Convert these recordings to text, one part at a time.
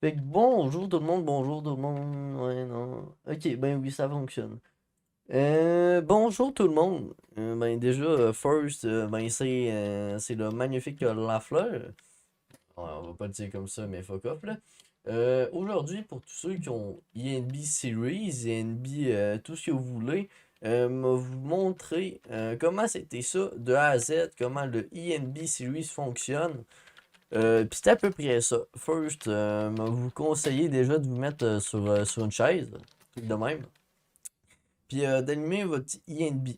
Fait que bonjour tout le monde, bonjour tout le monde. Ouais, non. Ok, ben oui, ça fonctionne. Bonjour tout le monde. Ben déjà, first, ben c'est le magnifique Lafleur. Ouais, on va pas le dire comme ça, mais fuck off là. Aujourd'hui, pour tous ceux qui ont ENB Series, ENB, tout ce que vous voulez, m'a vous montrer comment c'était ça de A à Z, comment le ENB Series fonctionne. Puis c'était à peu près ça. First, vous conseillez déjà de vous mettre sur une chaise, truc de même. Puis d'allumer votre INB.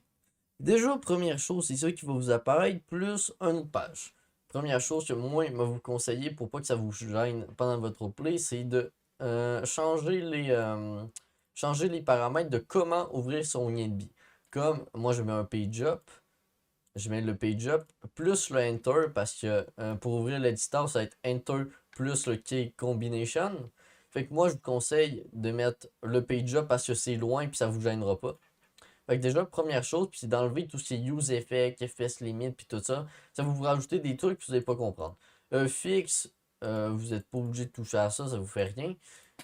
Déjà, première chose, c'est ça qui va vous apparaître, plus une autre page. Première chose que moi, je vais vous conseiller pour pas que ça vous gêne pendant votre play, c'est de changer les paramètres de comment ouvrir son INB. Comme moi, je mets un page up, je mets le page up plus le enter parce que pour ouvrir l'éditeur, ça va être enter plus le key combination. Fait que moi, je vous conseille de mettre le page up parce que c'est loin et ça vous gênera pas. Fait que déjà, première chose, puis c'est d'enlever tout ce qui est use effect, FPS limit, puis tout ça. Ça va vous rajouter des trucs que vous n'allez pas comprendre. Fixe, vous n'êtes pas obligé de toucher à ça, ça vous fait rien.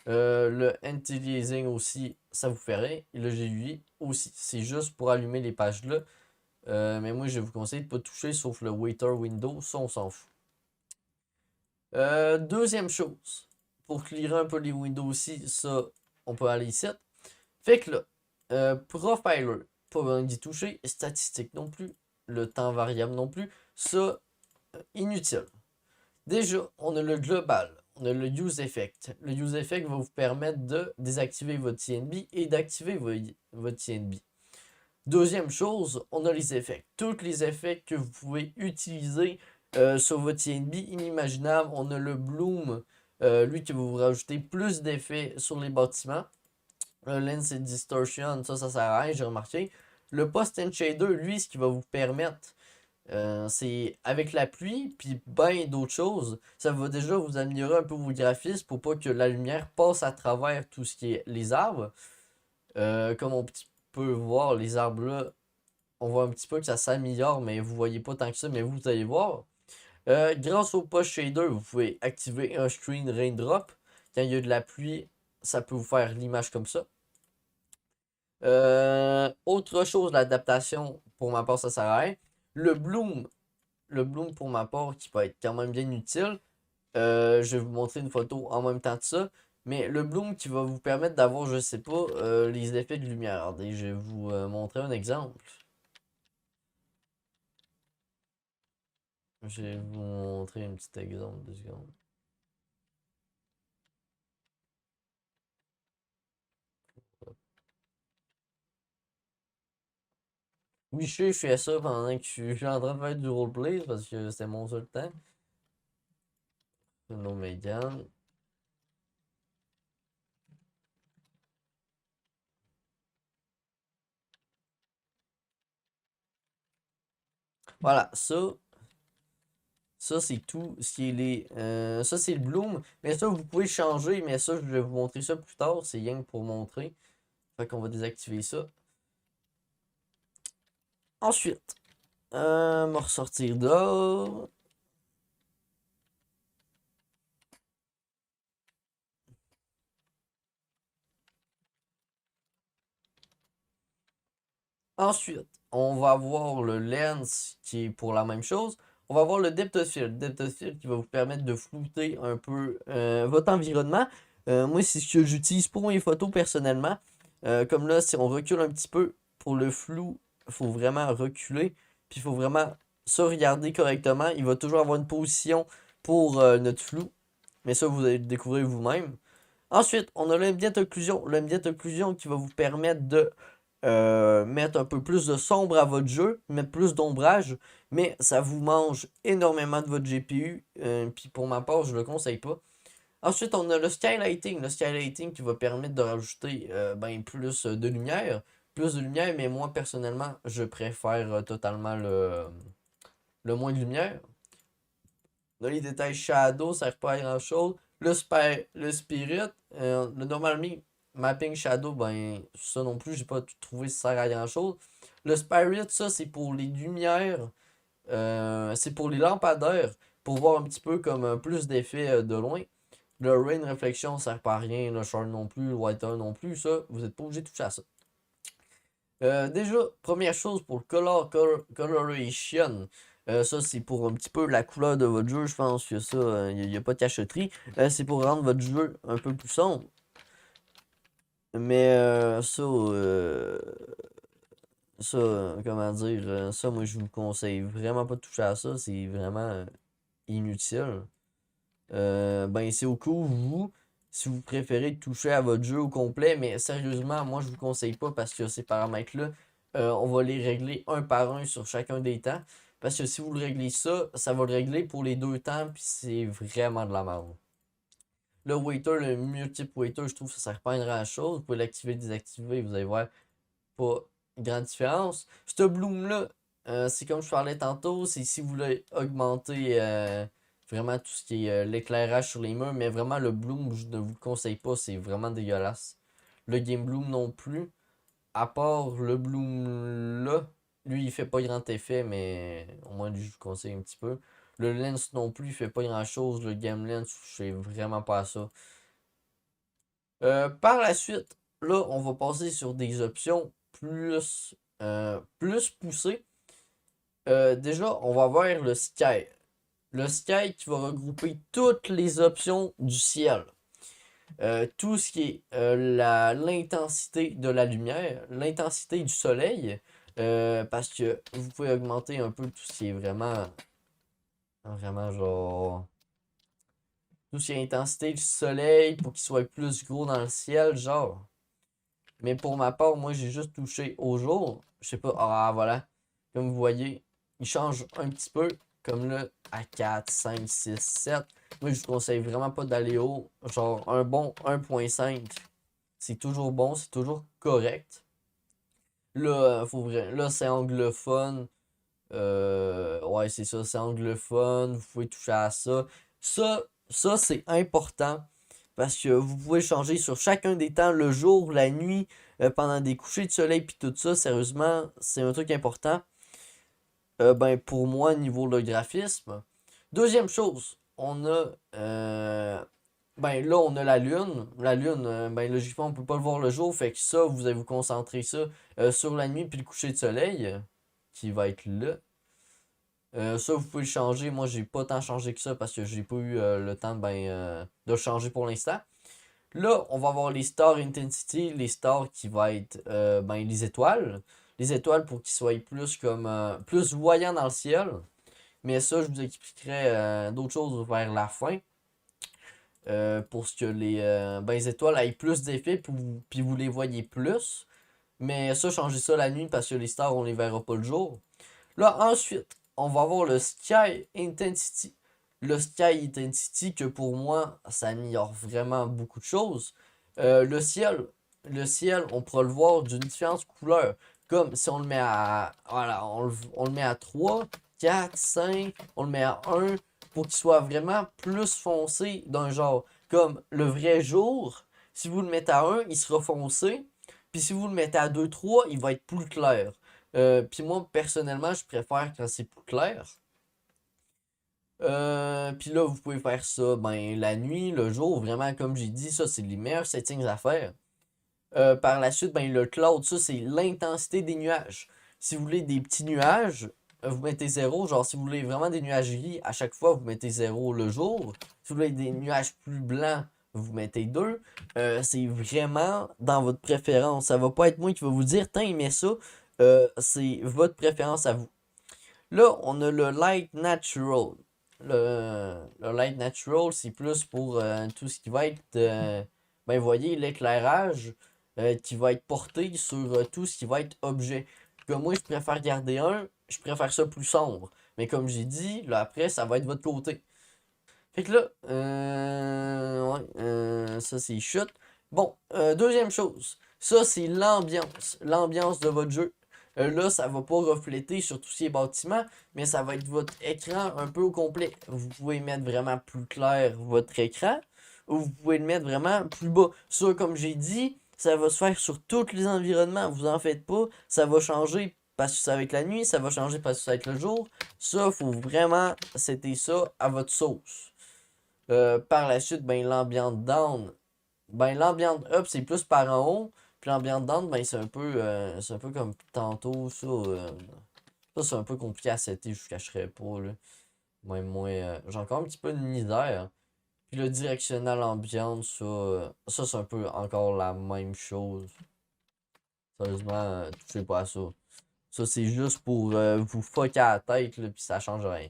Le anti-aliasing aussi, ça vous fait rien. Et le GUI aussi, c'est juste pour allumer les pages là. Mais moi, je vous conseille de ne pas toucher sauf le waiter window, ça on s'en fout. Deuxième chose, pour clearer un peu les windows aussi, ça, on peut aller ici. Fait que là, profiler, pas besoin d'y toucher, statistique non plus, le temps variable non plus, ça, inutile. Déjà, on a le global, on a le use effect. Le use effect va vous permettre de désactiver votre TNB et d'activer votre TNB. Deuxième chose, on a les effets. Tous les effets que vous pouvez utiliser sur votre TNB, inimaginable. On a le Bloom, lui qui va vous rajouter plus d'effets sur les bâtiments. Lens et Distortion, ça sert à rien, j'ai remarqué. Le Post and Shader, lui, ce qui va vous permettre, c'est avec la pluie, puis ben d'autres choses, ça va déjà vous améliorer un peu vos graphismes pour pas que la lumière passe à travers tout ce qui est les arbres. Comme on peut voir, les arbres là, on voit un petit peu que ça s'améliore, mais vous voyez pas tant que ça, mais vous allez voir. Grâce au Push Shader, vous pouvez activer un screen raindrop. Quand il y a de la pluie, ça peut vous faire l'image comme ça. Autre chose, l'adaptation, pour ma part, ça sert à rien. Le Bloom, le Bloom pour ma part, qui peut être quand même bien utile. Je vais vous montrer une photo en même temps de ça. Mais le Bloom qui va vous permettre d'avoir, je sais pas, les effets de lumière. Regardez, je vais vous montrer un exemple. Je vais vous montrer un petit exemple, 2 secondes. Oui, je fais ça pendant que je suis en train de faire du roleplay parce que c'était mon seul temps. No Megan. Voilà, ça c'est tout. Ce qui est ça c'est le Bloom. Mais ça, vous pouvez changer, mais ça, je vais vous montrer ça plus tard. C'est rien que pour montrer. Fait qu'on va désactiver ça. Ensuite, me ressortir dehors. Ensuite, on va voir le lens qui est pour la même chose. On va voir le depth of field. Depth of field qui va vous permettre de flouter un peu votre environnement. Moi, c'est ce que j'utilise pour mes photos personnellement. Comme là, si on recule un petit peu pour le flou, il faut vraiment reculer. Puis il faut vraiment se regarder correctement. Il va toujours avoir une position pour notre flou. Mais ça, vous allez le découvrir vous-même. Ensuite, on a l'ambient occlusion. L'ambient occlusion qui va vous permettre de mettre un peu plus de sombre à votre jeu, mettre plus d'ombrage, mais ça vous mange énormément de votre GPU. Puis pour ma part, je le conseille pas. Ensuite, on a le skylighting. Le skylighting qui va permettre de rajouter ben, plus de lumière. Plus de lumière, mais moi personnellement, je préfère totalement le moins de lumière. Dans les détails shadow, ça sert pas à grand chose. Le spirit, le normal mapping shadow, ben ça non plus, j'ai pas trouvé ça sert à grand chose. Le spirit, ça c'est pour les lumières, c'est pour les lampadaires, pour voir un petit peu comme plus d'effets de loin. Le Rain Reflection sert pas à rien, le Shard non plus, le Whiter non plus, ça, vous n'êtes pas obligé de toucher à ça. Déjà, première chose pour le Coloration, ça c'est pour un petit peu la couleur de votre jeu, je pense que ça, il n'y a pas de cachotterie. C'est pour rendre votre jeu un peu plus sombre. Mais comment dire, ça moi je vous conseille vraiment pas de toucher à ça, c'est vraiment inutile. Ben c'est au cas où vous, si vous préférez toucher à votre jeu au complet, mais sérieusement, moi je vous conseille pas parce que ces paramètres-là, on va les régler un par un sur chacun des temps. Parce que si vous le réglez ça, ça va le régler pour les deux temps, puis c'est vraiment de la merde. Le waiter, le multiple waiter, je trouve que ça sert pas à une grande chose. Vous pouvez l'activer, désactiver, vous allez voir pas grande différence. Ce bloom-là, c'est comme je parlais tantôt, c'est si vous voulez augmenter vraiment tout ce qui est l'éclairage sur les murs, mais vraiment le bloom, je ne vous le conseille pas, c'est vraiment dégueulasse. Le game bloom non plus, à part le bloom là, lui il fait pas grand effet, mais au moins lui je vous conseille un petit peu. Le lens non plus, il fait pas grand chose. Le game lens, je sais vraiment pas à ça. Par la suite, là, on va passer sur des options plus poussées. Déjà, on va voir le sky. Le sky qui va regrouper toutes les options du ciel. Tout ce qui est l'intensité de la lumière, l'intensité du soleil, parce que vous pouvez augmenter un peu tout ce qui est vraiment genre tout ce qui est intensité du soleil pour qu'il soit plus gros dans le ciel, genre. Mais pour ma part, moi j'ai juste touché au jour. Je sais pas, ah voilà. Comme vous voyez, il change un petit peu. Comme là, à 4, 5, 6, 7. Moi je vous conseille vraiment pas d'aller haut. Genre un bon 1.5. C'est toujours bon, c'est toujours correct. Là, là c'est anglophone. Ouais, c'est ça, c'est anglophone. Vous pouvez toucher à ça. Ça c'est important. Parce que vous pouvez changer sur chacun des temps, le jour, la nuit, pendant des couchers de soleil, puis tout ça. Sérieusement, c'est un truc important. Ben, pour moi, niveau le graphisme. Deuxième chose, on a. Ben là, on a la lune. La lune, ben logiquement, on peut pas le voir le jour. Fait que ça, vous allez vous concentrer ça sur la nuit puis le coucher de soleil, qui va être là. Ça, vous pouvez le changer. Moi, j'ai pas tant changé que ça parce que j'ai pas eu le temps de le changer pour l'instant. Là, on va avoir les Star Intensity, les stars qui vont être ben, les étoiles. Les étoiles pour qu'ils soient plus comme plus voyants dans le ciel. Mais ça, je vous expliquerai d'autres choses vers la fin. Pour ce que ben, les étoiles aient plus d'effet puis vous les voyez plus. Mais ça, changez ça la nuit parce que les stars, on les verra pas le jour. Là, ensuite, on va avoir le Sky Intensity. Le Sky Intensity, que pour moi, ça améliore vraiment beaucoup de choses. Le ciel, on pourra le voir d'une différence de couleur. Comme si on le met à. Voilà, on le met à 3, 4, 5, on le met à 1 pour qu'il soit vraiment plus foncé d'un genre. Comme le vrai jour, si vous le mettez à 1, il sera foncé. Puis si vous le mettez à 2, 3, il va être plus clair. Puis moi, personnellement, je préfère quand c'est plus clair. Puis là, vous pouvez faire ça ben, la nuit, le jour, vraiment, comme j'ai dit, ça, c'est les meilleurs settings à faire. Par la suite, ben, le cloud, ça, c'est l'intensité des nuages. Si vous voulez des petits nuages, vous mettez 0. Genre, si vous voulez vraiment des nuages gris, à chaque fois, vous mettez 0 le jour. Si vous voulez des nuages plus blancs, vous mettez 2. C'est vraiment dans votre préférence. Ça va pas être moi qui va vous dire, tiens, mais ça. C'est votre préférence à vous. Là, on a le Light Natural. Le Light Natural, c'est plus pour tout ce qui va être, ben, vous voyez, l'éclairage qui va être porté sur tout ce qui va être objet. Comme moi, je préfère garder un, je préfère ça plus sombre. Mais comme j'ai dit, là, après, ça va être votre côté. Fait que là, ouais, ça c'est chute. Bon, deuxième chose, ça c'est l'ambiance de votre jeu. Là, ça va pas refléter sur tous ces bâtiments, mais ça va être votre écran un peu au complet. Vous pouvez mettre vraiment plus clair votre écran, ou vous pouvez le mettre vraiment plus bas. Ça, comme j'ai dit, ça va se faire sur tous les environnements. Vous en faites pas, ça va changer parce que c'est avec la nuit, ça va changer parce que c'est avec le jour. Ça, faut vraiment setter ça à votre sauce. Par la suite, ben, l'ambient down. Ben, l'ambient up, c'est plus par en haut. Puis l'ambient down, ben, c'est un peu comme tantôt, ça. Ça, c'est un peu compliqué à setter, je vous cacherai pas, là. Même moi, j'ai encore un petit peu de misère. Puis le directional ambiant, ça c'est un peu encore la même chose. Sérieusement, touchez pas à ça. Ça, c'est juste pour vous fucker à la tête, là, puis ça change rien.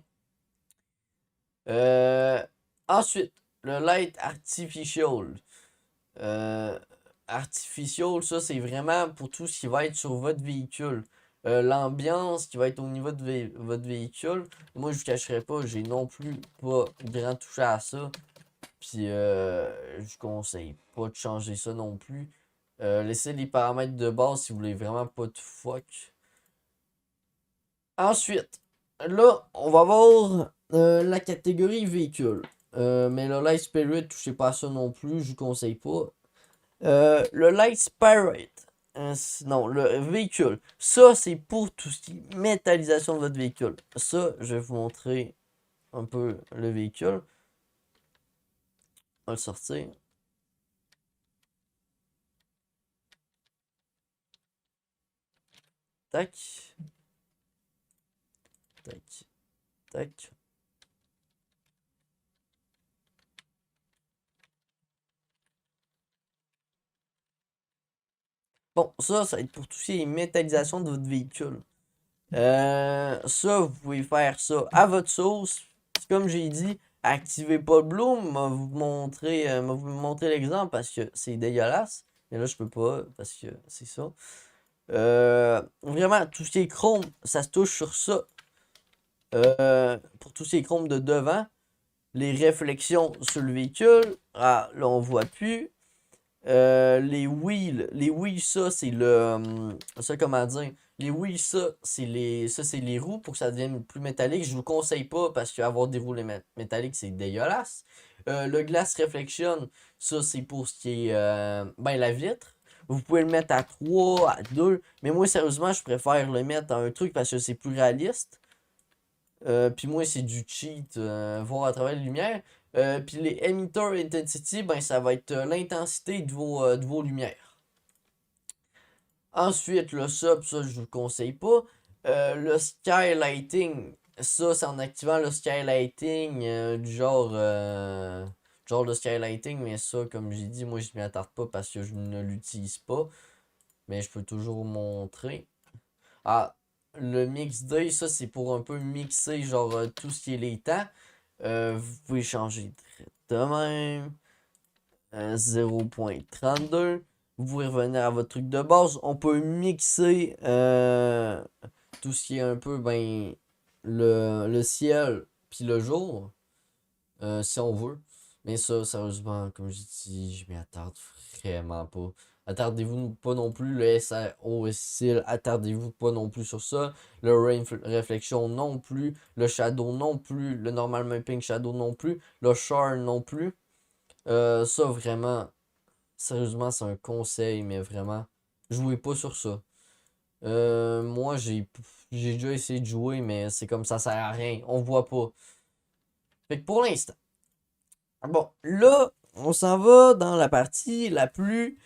Euh, Ensuite, le light artificial. Euh, Artificial, ça, c'est vraiment pour tout ce qui va être sur votre véhicule. L'ambiance qui va être au niveau de votre véhicule. Moi, je vous cacherai pas, j'ai non plus pas grand touché à ça. Puis, je conseille pas de changer ça non plus. Laissez les paramètres de base si vous voulez vraiment pas de fuck. Ensuite, là, on va voir la catégorie véhicule. Mais le Light Spirit, touchez pas à ça non plus, je vous conseille pas. Le Light Spirit, non, le véhicule. Ça, c'est pour tout ce qui est métallisation de votre véhicule. Ça, je vais vous montrer un peu le véhicule. On va le sortir. Tac. Tac. Tac. Bon, ça va être pour tout ce qui est métallisation de votre véhicule. Ça, vous pouvez faire ça à votre sauce. Comme j'ai dit, activez pas le bloom. M'a vous montrer l'exemple parce que c'est dégueulasse. Mais là, je peux pas parce que c'est ça. Vraiment, tout ce qui est chrome, ça se touche sur ça. Pour tout ce qui est chrome de devant, les réflexions sur le véhicule, ah, là, on voit plus. Les wheels, ça, c'est ça, comment dire? Les wheels, ça, c'est les roues pour que ça devienne plus métallique. Je vous conseille pas parce qu'avoir des roues métalliques, c'est dégueulasse. Le glass reflection, ça, c'est pour ce qui est, ben, la vitre. Vous pouvez le mettre à 3 à 2 mais moi, sérieusement, je préfère le mettre à un truc parce que c'est plus réaliste. Puis moi, c'est du cheat, voir à travers la lumière. Puis les emitter intensity, ben, ça va être l'intensité de vos lumières. Ensuite, le sub, ça, je vous le conseille pas. Le skylighting, ça, c'est en activant le skylighting, genre le skylighting, mais ça, comme j'ai dit, moi, je m'y attarde pas parce que je ne l'utilise pas. Mais je peux toujours montrer. Ah, le mix day, ça c'est pour un peu mixer genre tout ce qui est les temps. Vous pouvez changer de même. 0.32. Vous pouvez revenir à votre truc de base. On peut mixer tout ce qui est un peu ben le ciel puis le jour. Si on veut. Mais ça, sérieusement, comme je dis, je m'y attarde vraiment pas. Attardez-vous pas non plus, le SRO style, attardez-vous pas non plus sur ça. Le Rain Reflection non plus. Le Shadow non plus. Le Normal Mapping Shadow non plus. Le Shard non plus. Ça, vraiment, sérieusement, c'est un conseil, mais vraiment, jouez pas sur ça. Moi, j'ai déjà essayé de jouer, mais c'est comme ça sert à rien. On voit pas. Fait que pour l'instant. Bon, là, on s'en va dans la partie la plus,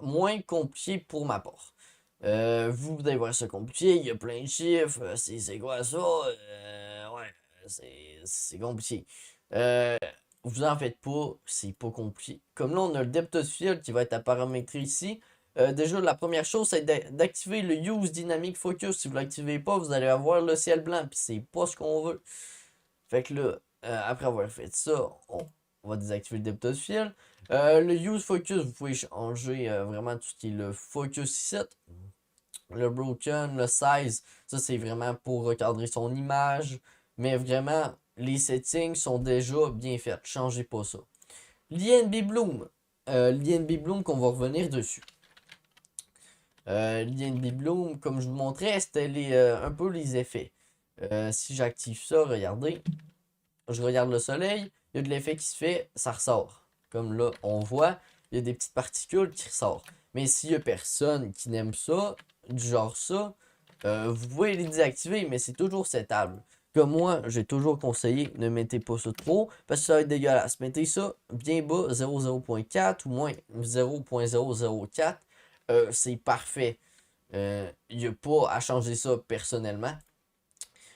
moins compliquée pour ma part. Vous allez voir ça compliqué, il y a plein de chiffres, c'est quoi ça? Ouais, c'est compliqué. Euh, Vous en faites pas, c'est pas compliqué. Comme là, on a le depth of field qui va être à paramétrer ici. Déjà, la première chose, c'est d'activer le Use Dynamic Focus. Si vous l'activez pas, vous allez avoir le ciel blanc, puis c'est pas ce qu'on veut. Fait que là, après avoir fait ça, on va désactiver le depth of field. Le Use Focus, vous pouvez changer vraiment tout ce qui est le Focus ici. Le Broken, le Size, ça c'est vraiment pour recadrer son image. Mais vraiment, les settings sont déjà bien faits. Changez pas ça. L'INB Bloom. L'INB Bloom qu'on va revenir dessus. L'INB Bloom, comme je vous montrais, c'était un peu les effets. Si j'active ça, regardez. Je regarde le soleil, il y a de l'effet qui se fait, ça ressort. Comme là, on voit, il y a des petites particules qui ressortent. Mais s'il y a personne qui n'aime ça, du genre ça, vous pouvez les désactiver, mais c'est toujours setable. Comme moi, j'ai toujours conseillé, ne mettez pas ça trop parce que ça va être dégueulasse. Mettez ça bien bas, 0.4 ou moins 0.004. C'est parfait. Il n'y a pas à changer ça personnellement.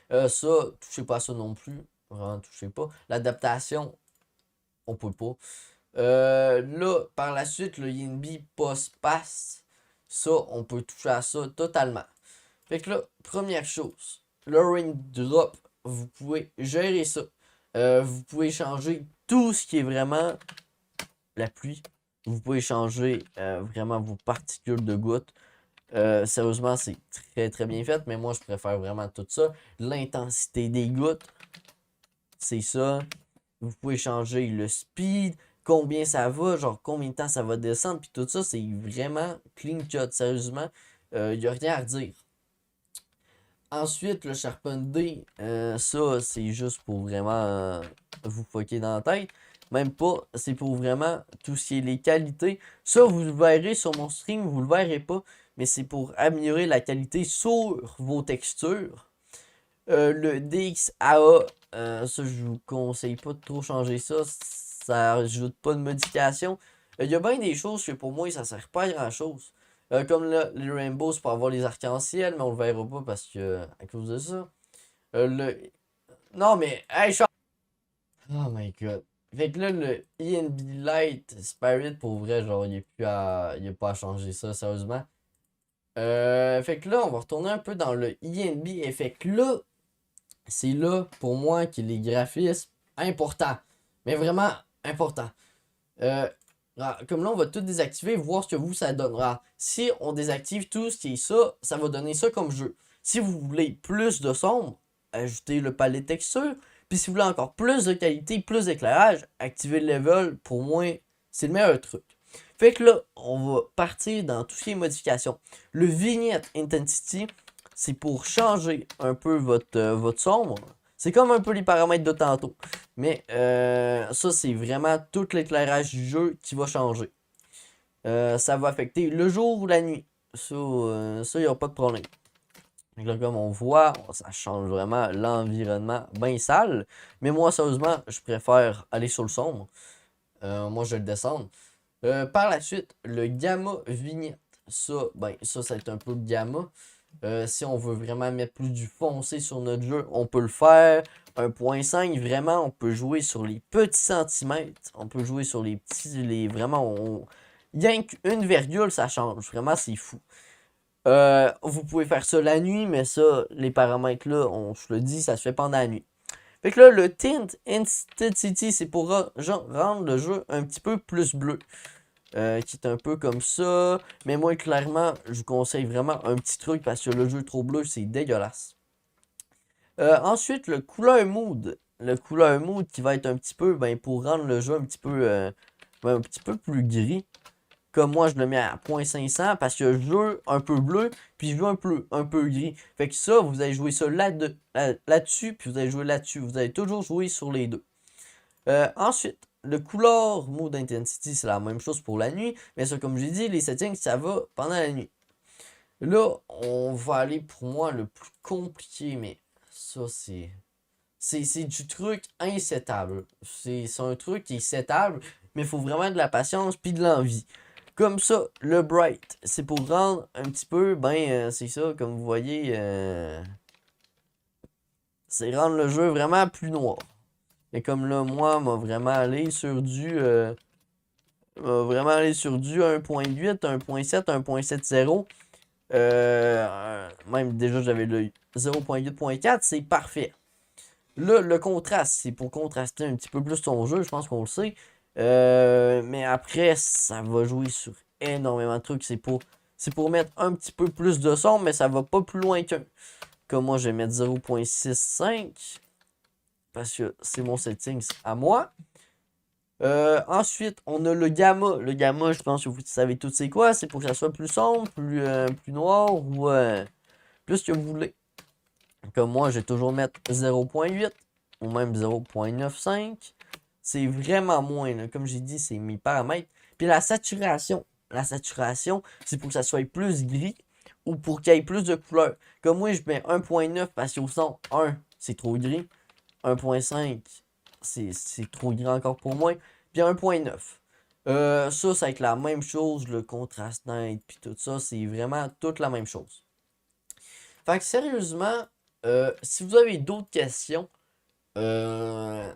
Ça, touchez pas à ça non plus. Vraiment, touchez pas. L'adaptation, on peut pas. Là, par la suite, le Yinbi post-pass, ça, on peut toucher à ça totalement. Fait que là, première chose, le ring drop, vous pouvez gérer ça. Vous pouvez changer tout ce qui est vraiment la pluie. Vous pouvez changer vraiment vos particules de gouttes. Sérieusement, c'est très très bien fait, mais moi je préfère vraiment tout ça. L'intensité des gouttes, c'est ça. Vous pouvez changer le speed, combien ça va, genre combien de temps ça va descendre, puis tout ça, c'est vraiment clean cut. Sérieusement, il n'y a rien à redire. Ensuite, le Sharpen D, ça, c'est juste pour vraiment vous fucker dans la tête. Même pas, c'est pour vraiment tout ce qui est les qualités. Ça, vous le verrez sur mon stream, vous le verrez pas, mais c'est pour améliorer la qualité sur vos textures. Le DXAA, ça, je vous conseille pas de trop changer ça. Ça rajoute pas de modification. Il y a bien des choses que pour moi, ça sert pas à grand chose. Comme là, les rainbows, c'est pour avoir les arcs-en-ciel, mais on le verra pas parce que à cause de ça. Le... Non, mais, hey, oh my god. Fait que là, le ENB Light Spirit, pour vrai, genre, il n'y a pas à changer ça, sérieusement. Fait que là, on va retourner un peu dans le ENB. Et fait que là, c'est là, pour moi, que les graphismes importants. Mais vraiment importants. Comme là, on va tout désactiver, voir ce que vous, ça donnera. Si on désactive tout ce qui est ça, ça va donner ça comme jeu. Si vous voulez plus de sombre, ajoutez le palette texture. Puis si vous voulez encore plus de qualité, plus d'éclairage, activez le level. Pour moi, c'est le meilleur truc. Fait que là, on va partir dans tout ce qui est modification. Le Vignette Intensity, c'est pour changer un peu votre sombre. C'est comme un peu les paramètres de tantôt. Mais ça, c'est vraiment tout l'éclairage du jeu qui va changer. Ça va affecter le jour ou la nuit. Ça, il n'y a pas de problème. Donc là, comme on voit, ça change vraiment l'environnement bien sale. Mais moi, sérieusement, je préfère aller sur le sombre. Moi, je vais le descendre. Par la suite, le gamma vignette. Ça, ben, ça va être un peu le gamma. Si on veut vraiment mettre plus du foncé sur notre jeu, on peut le faire. 1.5, vraiment, on peut jouer sur les petits centimètres. On peut jouer sur les petits. Vraiment, il y a une virgule, ça change. Vraiment, c'est fou. Vous pouvez faire ça la nuit, mais ça, les paramètres là, je le dis, ça se fait pendant la nuit. Fait que là, le Tint Intensity, c'est pour rendre le jeu un petit peu plus bleu. Qui est un peu comme ça. Mais moi, clairement, je vous conseille vraiment un petit truc parce que le jeu trop bleu, c'est dégueulasse. Ensuite, le couleur mood. Le couleur mood qui va être un petit peu, ben, pour rendre le jeu un petit peu plus gris. Comme moi, je le mets à 0.500 parce que je joue un peu bleu, puis je joue un peu gris. Fait que ça, vous allez jouer ça là-dessus, puis vous allez jouer là-dessus. Vous allez toujours jouer sur les deux. Ensuite, le couleur mode intensity, c'est la même chose pour la nuit. Mais ça, comme j'ai dit, les settings, ça va pendant la nuit. Là, on va aller pour moi le plus compliqué, mais ça, c'est du truc insettable. C'est un truc qui est settable, mais il faut vraiment de la patience puis de l'envie. Comme ça, le bright, c'est pour rendre un petit peu, c'est ça, comme vous voyez, c'est rendre le jeu vraiment plus noir. Et comme là, moi, m'a vraiment allé sur du 1.8, 1.7, 1.70. Même déjà, j'avais le 0.8.4, c'est parfait. Là, le contraste, c'est pour contraster un petit peu plus ton jeu, je pense qu'on le sait. Mais après, ça va jouer sur énormément de trucs. C'est pour mettre un petit peu plus de son, mais ça va pas plus loin qu'un. Comme moi, je vais mettre 0.65. Parce que c'est mon settings à moi. Ensuite, on a le gamma. Le gamma, je pense que vous savez tout c'est quoi. C'est pour que ça soit plus sombre, plus noir ou plus que vous voulez. Comme moi, je vais toujours mettre 0.8 ou même 0.95. C'est vraiment moins. Là. Comme j'ai dit, c'est mes paramètres. Puis la saturation. La saturation, c'est pour que ça soit plus gris ou pour qu'il y ait plus de couleurs. Comme moi, je mets 1.9 parce qu'au son 1, c'est trop gris. 1.5, c'est trop gris encore pour moi. Puis 1.9. Ça, c'est avec la même chose, le contraste net, puis tout ça, c'est vraiment toute la même chose. Fait que sérieusement, si vous avez d'autres questions, euh,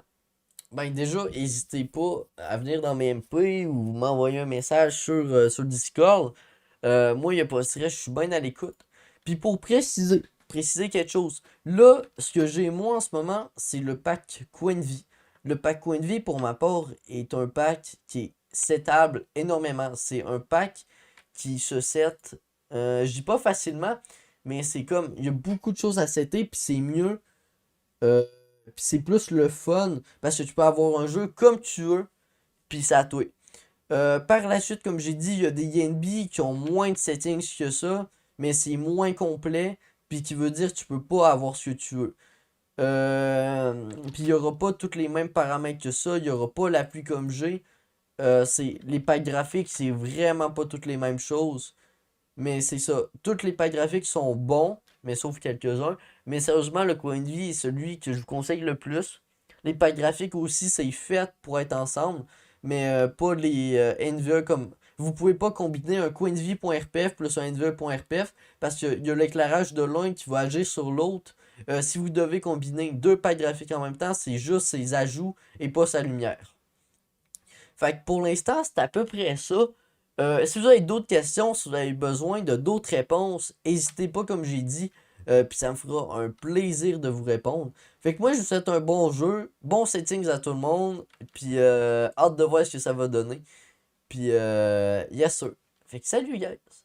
ben déjà, n'hésitez pas à venir dans mes MP ou m'envoyer un message sur Discord. Moi, il n'y a pas de stress, je suis bien à l'écoute. Puis pour préciser quelque chose, là, ce que j'ai moi en ce moment, c'est le pack Coin de Vie. Le pack Coin de Vie, pour ma part, est un pack qui est setable énormément. C'est un pack qui se set, je dis pas facilement, mais c'est comme, il y a beaucoup de choses à setter, puis c'est mieux. euh, Puis c'est plus le fun, parce que tu peux avoir un jeu comme tu veux, puis ça à toi. Par la suite, comme j'ai dit, il y a des YNB qui ont moins de settings que ça, mais c'est moins complet, puis qui veut dire que tu peux pas avoir ce que tu veux. Puis il y aura pas tous les mêmes paramètres que ça, il y aura pas l'appui comme j'ai. Les packs graphiques, c'est vraiment pas toutes les mêmes choses. Mais c'est ça. Tous les packs graphiques sont bons, mais sauf quelques-uns. Mais sérieusement, le coin de vie est celui que je vous conseille le plus. Les packs graphiques aussi, c'est fait pour être ensemble. Mais pas les NVE comme. Vous pouvez pas combiner un coin de vie.rpf plus un NVE.rpf parce qu'il y a l'éclairage de l'un qui va agir sur l'autre. Si vous devez combiner deux packs graphiques en même temps, c'est juste ses ajouts et pas sa lumière. Fait que pour l'instant, c'est à peu près ça. Si vous avez d'autres questions, si vous avez besoin de d'autres réponses, n'hésitez pas, comme j'ai dit. Puis ça me fera un plaisir de vous répondre. Fait que moi, je vous souhaite un bon jeu, bons settings à tout le monde. Puis hâte de voir ce que ça va donner. Puis yes sir. Fait que salut guys!